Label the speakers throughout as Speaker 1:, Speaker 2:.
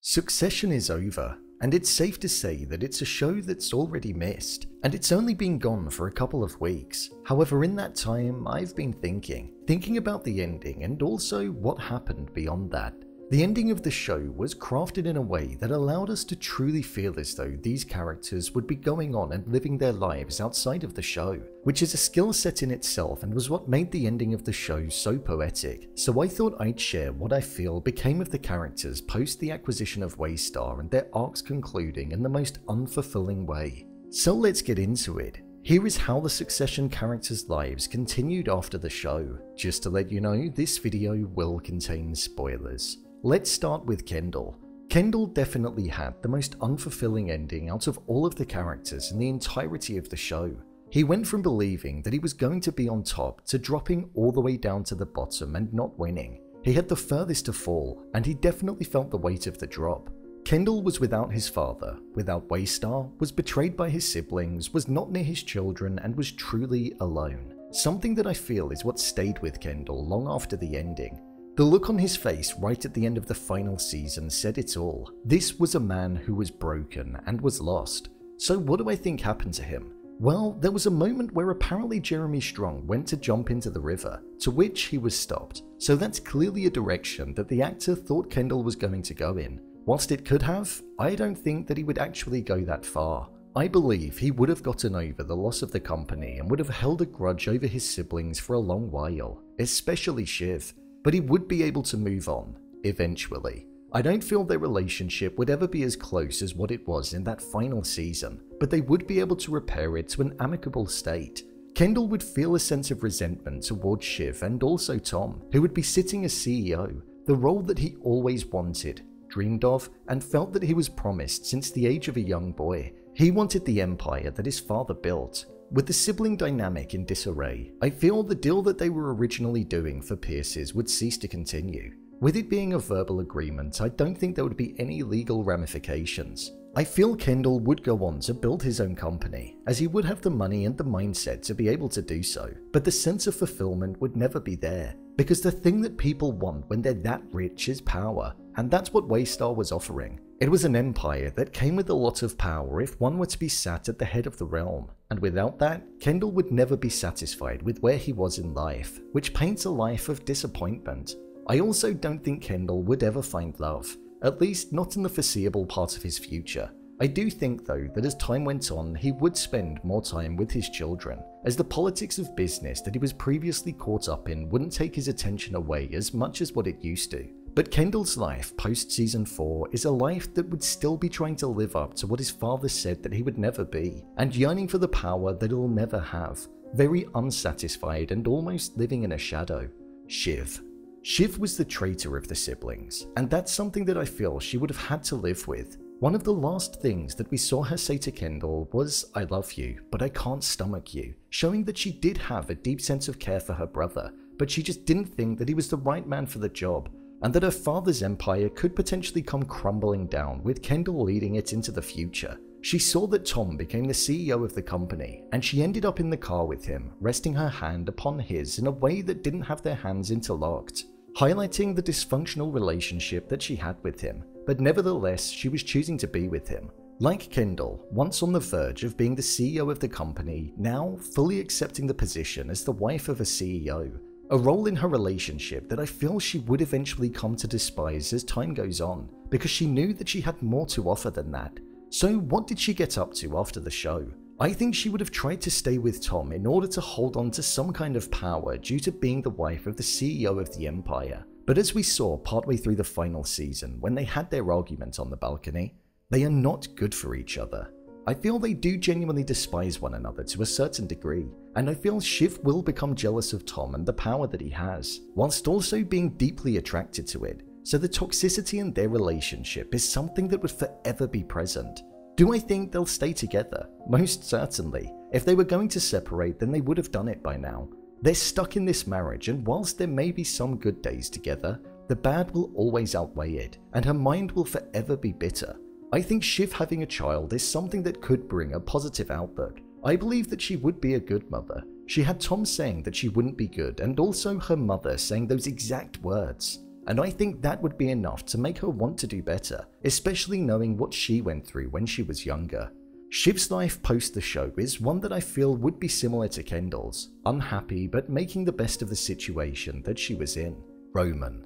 Speaker 1: Succession is over, and it's safe to say that it's a show that's already missed, and it's only been gone for a couple of weeks. However, in that time, I've been thinking about the ending and also what happened beyond that. The ending of the show was crafted in a way that allowed us to truly feel as though these characters would be going on and living their lives outside of the show, which is a skill set in itself and was what made the ending of the show so poetic. So I thought I'd share what I feel became of the characters post the acquisition of Waystar and their arcs concluding in the most unfulfilling way. So let's get into it. Here is how the Succession characters' lives continued after the show. Just to let you know, this video will contain spoilers. Let's start with Kendall. Kendall definitely had the most unfulfilling ending out of all of the characters in the entirety of the show. He went from believing that he was going to be on top to dropping all the way down to the bottom and not winning. He had the furthest to fall, and he definitely felt the weight of the drop. Kendall was without his father, without Waystar, was betrayed by his siblings, was not near his children, and was truly alone. Something that I feel is what stayed with Kendall long after the ending. The look on his face right at the end of the final season said it all. This was a man who was broken and was lost. So what do I think happened to him? Well, there was a moment where apparently Jeremy Strong went to jump into the river, to which he was stopped. So that's clearly a direction that the actor thought Kendall was going to go in. Whilst it could have, I don't think that he would actually go that far. I believe he would have gotten over the loss of the company and would have held a grudge over his siblings for a long while, especially Shiv. But he would be able to move on, eventually. I don't feel their relationship would ever be as close as what it was in that final season, but they would be able to repair it to an amicable state. Kendall would feel a sense of resentment towards Shiv and also Tom, who would be sitting as CEO, the role that he always wanted, dreamed of, and felt that he was promised since the age of a young boy. He wanted the empire that his father built. With the sibling dynamic in disarray, I feel the deal that they were originally doing for Pierce's would cease to continue. With it being a verbal agreement, I don't think there would be any legal ramifications. I feel Kendall would go on to build his own company, as he would have the money and the mindset to be able to do so, but the sense of fulfillment would never be there, because the thing that people want when they're that rich is power, and that's what Waystar was offering. It was an empire that came with a lot of power if one were to be sat at the head of the realm, and without that, Kendall would never be satisfied with where he was in life, which paints a life of disappointment. I also don't think Kendall would ever find love, at least not in the foreseeable part of his future. I do think though that as time went on, he would spend more time with his children, as the politics of business that he was previously caught up in wouldn't take his attention away as much as what it used to. But Kendall's life post-season 4 is a life that would still be trying to live up to what his father said that he would never be, and yearning for the power that he'll never have, very unsatisfied and almost living in a shadow. Shiv. Shiv was the traitor of the siblings, and that's something that I feel she would have had to live with. One of the last things that we saw her say to Kendall was, "I love you, but I can't stomach you," showing that she did have a deep sense of care for her brother, but she just didn't think that he was the right man for the job, and that her father's empire could potentially come crumbling down with Kendall leading it into the future. She saw that Tom became the CEO of the company, and she ended up in the car with him, resting her hand upon his in a way that didn't have their hands interlocked, highlighting the dysfunctional relationship that she had with him, but nevertheless she was choosing to be with him. Like Kendall, once on the verge of being the CEO of the company, now fully accepting the position as the wife of a CEO, a role in her relationship that I feel she would eventually come to despise as time goes on, because she knew that she had more to offer than that. So what did she get up to after the show? I think she would have tried to stay with Tom in order to hold on to some kind of power due to being the wife of the CEO of the empire. But as we saw partway through the final season when they had their argument on the balcony, they are not good for each other. I feel they do genuinely despise one another to a certain degree, and I feel Shiv will become jealous of Tom and the power that he has, whilst also being deeply attracted to it, so the toxicity in their relationship is something that would forever be present. Do I think they'll stay together? Most certainly. If they were going to separate, then they would have done it by now. They're stuck in this marriage, and whilst there may be some good days together, the bad will always outweigh it, and her mind will forever be bitter. I think Shiv having a child is something that could bring a positive outlook. I believe that she would be a good mother. She had Tom saying that she wouldn't be good, and also her mother saying those exact words. and I think that would be enough to make her want to do better, especially knowing what she went through when she was younger. Shiv's life post the show is one that I feel would be similar to Kendall's, unhappy but making the best of the situation that she was in. Roman.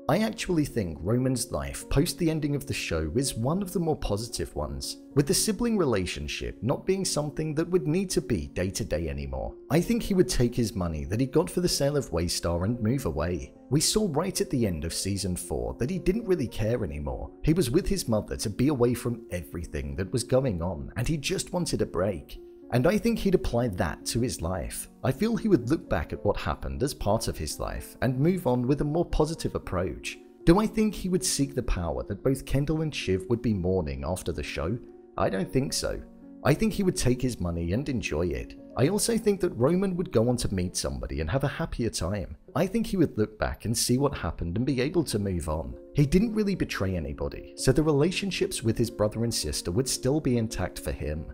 Speaker 1: I actually think Roman's life post the ending of the show is one of the more positive ones, with the sibling relationship not being something that would need to be day to day anymore. I think he would take his money that he got for the sale of Waystar and move away. We saw right at the end of season 4 that he didn't really care anymore. He was with his mother to be away from everything that was going on, and he just wanted a break. And I think he'd apply that to his life. I feel he would look back at what happened as part of his life and move on with a more positive approach. Do I think he would seek the power that both Kendall and Shiv would be mourning after the show? I don't think so. I think he would take his money and enjoy it. I also think that Roman would go on to meet somebody and have a happier time. I think he would look back and see what happened and be able to move on. He didn't really betray anybody, so the relationships with his brother and sister would still be intact for him.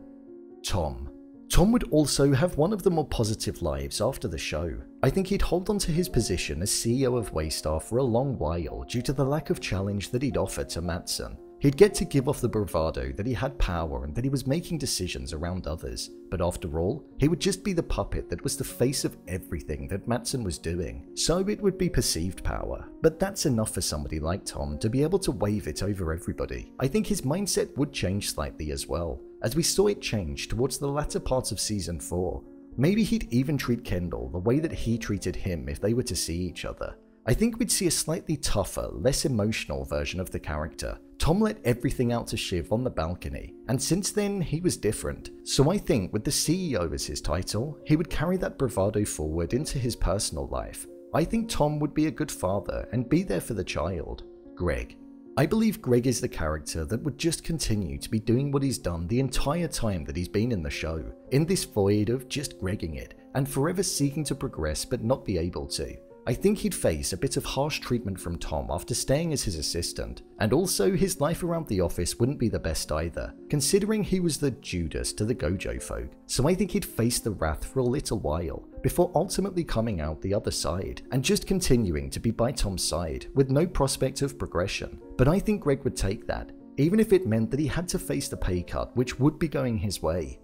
Speaker 1: Tom. Tom would also have one of the more positive lives after the show. I think he'd hold on to his position as CEO of Waystar for a long while due to the lack of challenge that he'd offered to Matsson. He'd get to give off the bravado that he had power and that he was making decisions around others, but after all, he would just be the puppet that was the face of everything that Matsson was doing, so it would be perceived power. But that's enough for somebody like Tom to be able to wave it over everybody. I think his mindset would change slightly as well, as we saw it change towards the latter part of season 4. Maybe he'd even treat Kendall the way that he treated him if they were to see each other. I think we'd see a slightly tougher, less emotional version of the character. Tom let everything out to Shiv on the balcony, and since then he was different. So I think with the CEO as his title, he would carry that bravado forward into his personal life. I think Tom would be a good father and be there for the child. Greg. I believe Greg is the character that would just continue to be doing what he's done the entire time that he's been in the show, in this void of just Gregging it, and forever seeking to progress but not be able to. I think he'd face a bit of harsh treatment from Tom after staying as his assistant, and also his life around the office wouldn't be the best either, considering he was the Judas to the Gojo folk, so I think he'd face the wrath for a little while, before ultimately coming out the other side, and just continuing to be by Tom's side, with no prospect of progression. But I think Greg would take that, even if it meant that he had to face the pay cut which would be going his way.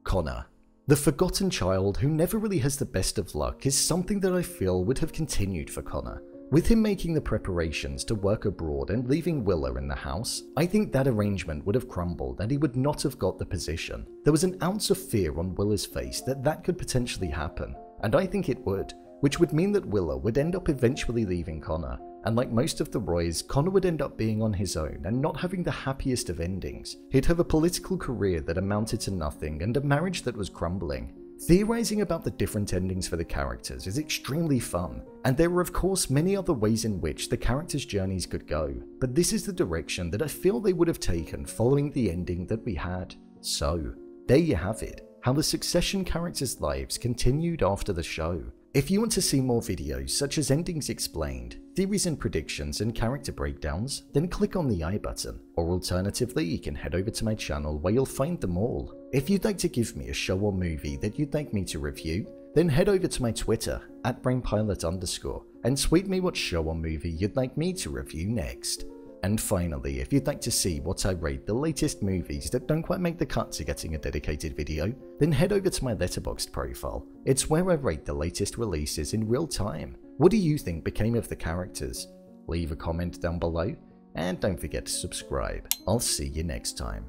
Speaker 1: Connor. The forgotten child who never really has the best of luck is something that I feel would have continued for Connor. With him making the preparations to work abroad and leaving Willa in the house, I think that arrangement would have crumbled and he would not have got the position. There was an ounce of fear on Willa's face that that could potentially happen, and I think it would, which would mean that Willa would end up eventually leaving Connor. And like most of the Roys, Connor would end up being on his own and not having the happiest of endings. He'd have a political career that amounted to nothing and a marriage that was crumbling. Theorizing about the different endings for the characters is extremely fun, and there are of course many other ways in which the characters' journeys could go, but this is the direction that I feel they would have taken following the ending that we had. So, there you have it, how the Succession characters' lives continued after the show. If you want to see more videos such as endings explained, theories and predictions and character breakdowns, then click on the I button, or alternatively you can head over to my channel where you'll find them all. If you'd like to give me a show or movie that you'd like me to review, then head over to my Twitter, @brainpilot_, and tweet me what show or movie you'd like me to review next. And finally, if you'd like to see what I rate the latest movies that don't quite make the cut to getting a dedicated video, then head over to my Letterboxd profile. It's where I rate the latest releases in real time. What do you think became of the characters? Leave a comment down below, and don't forget to subscribe. I'll see you next time.